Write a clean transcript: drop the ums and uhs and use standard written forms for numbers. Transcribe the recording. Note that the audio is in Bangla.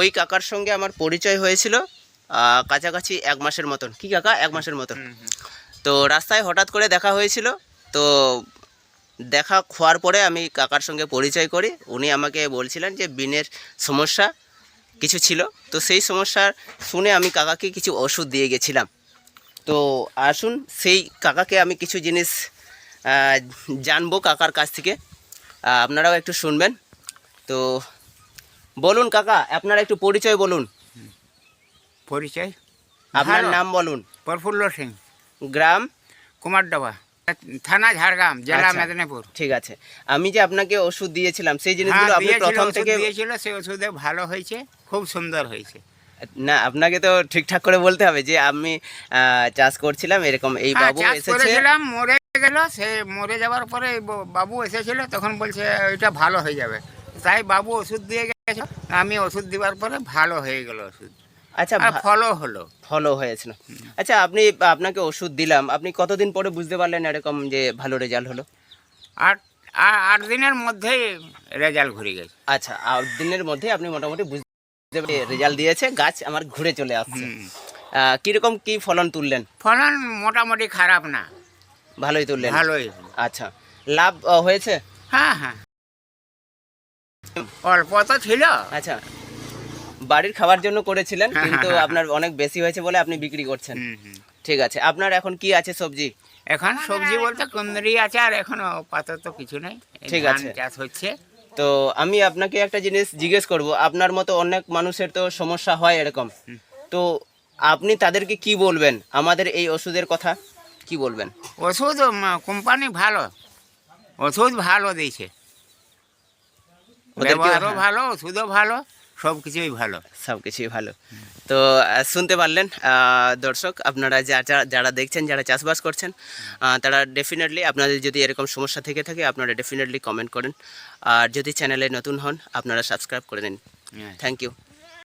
ওই কাকার সঙ্গে আমার পরিচয় হয়েছিল কাছাকাছি 1 মাসের মতন। কি কাকা, 1 মাসের মতন। তো রাস্তায় হঠাৎ করে দেখা হয়েছিল। তো দেখা হওয়ার পরে আমি কাকার সঙ্গে পরিচয় করি। উনি আমাকে বলছিলেন যে বিনের সমস্যা কিছু ছিল। তো সেই সমস্যা শুনে আমি কাকাকে কিছু ওষুধ দিয়ে গেছিলাম। তো আসুন সেই কাকাকে আমি কিছু জিনিস জানবো কাকার কাছ থেকে, আপনারাও একটু শুনবেন। তো বলুন কাকা, আপনারা একটু পরিচয় বলুন। পরিচয় আপনার ভালো। নাম বলুন। প্রফুল্ল সিং, গ্রাম কুমারডাবা, থানা ঝাড়গ্রাম, জেলা আচ্ছা, মেদিনীপুর। ঠিক আছে। আমি যে আপনাকে ওষুধ দিয়েছিলাম সেই হ্যাঁ, জিনিসগুলো আপনি দিয়েছিল, প্রথম ওষুধ থেকে দিয়েছিল, সেই ওষুধে ভালো হয়েছে, খুব সুন্দর হয়েছে। না, আপনাকে তো ঠিকঠাক করে বলতে হবে যে আমি চাষ করছিলাম, এরকম এই হ্যাঁ, বাবু চাষ এসেছে। করেছিলাম, মরে গেল। সে মরে যাওয়ার পরে এই বাবু এসেছিল, তখন বলছে এটা ভালো হয়ে যাবে। তাই বাবু ওষুধ দিয়ে গেছে, আমি ওষুধ দেওয়ার পরে ভালো হয়ে গেল ওষুধ। আচ্ছা, আর ফলও হলো। ফলো হয়েছিল। আচ্ছা, আপনাকে ওষুধ দিলাম, আপনি কতদিন পরে বুঝতে পারলেন এরকম যে ভালো রেজাল্ট হলো? 8 দিনের মধ্যেই রেজাল্ট ঘুরে গেছে। আচ্ছা, 8 দিনের মধ্যে আপনি মোটামুটি বুঝতে রেজাল্ট দিয়েছে, গাছ আমার ঘুরে চলে আসছে। কিরকম কি ফলন তুললেন? ফলন মোটামুটি খারাপ না, ভালোই তুললেন? ভালোই। আচ্ছা, লাভ হয়েছে? হ্যাঁ হ্যাঁ, অল্প তো ছিল। আচ্ছা, বাড়ির খাবার জন্য করেছিলেন, হ্যাঁ, কিন্তু হ্যাঁ, আপনার অনেক বেশি হয়েছে বলে আপনি বিক্রি করছেন। ঠিক আছে, আপনার এখন কি আছে সবজি? এখন সবজি বলতে কুন্দরি আছে, আর এখন আপাতত কিছু নেই। ঠিক ধান আছে। চাষ হচ্ছে। তো আমি আপনাকে একটা জিনিস জিজ্ঞেস করব, আপনার মতো অনেক মানুষের তো সমস্যা হয় এরকম। তো আপনি তাদেরকে কি বলবেন আমাদের এই ওষুধের কথা, কি বলবেন? ওষুধ কোম্পানি ভালো, ওষুধ ভালো দিয়েছে, ব্যবহারও ভালো, ওষুধও ভালো, সব কিছুই ভালো। সব কিছুই ভালো। তো শুনতে পারলেন দর্শক, আপনারা যারা দেখছেন, যারা চাষবাস করছেন, তারা ডেফিনেটলি, আপনাদের যদি এরকম সমস্যা থেকে থাকে আপনারা ডেফিনেটলি কমেন্ট করেন। আর যদি চ্যানেলে নতুন হন আপনারা সাবস্ক্রাইব করে নিন। Thank you.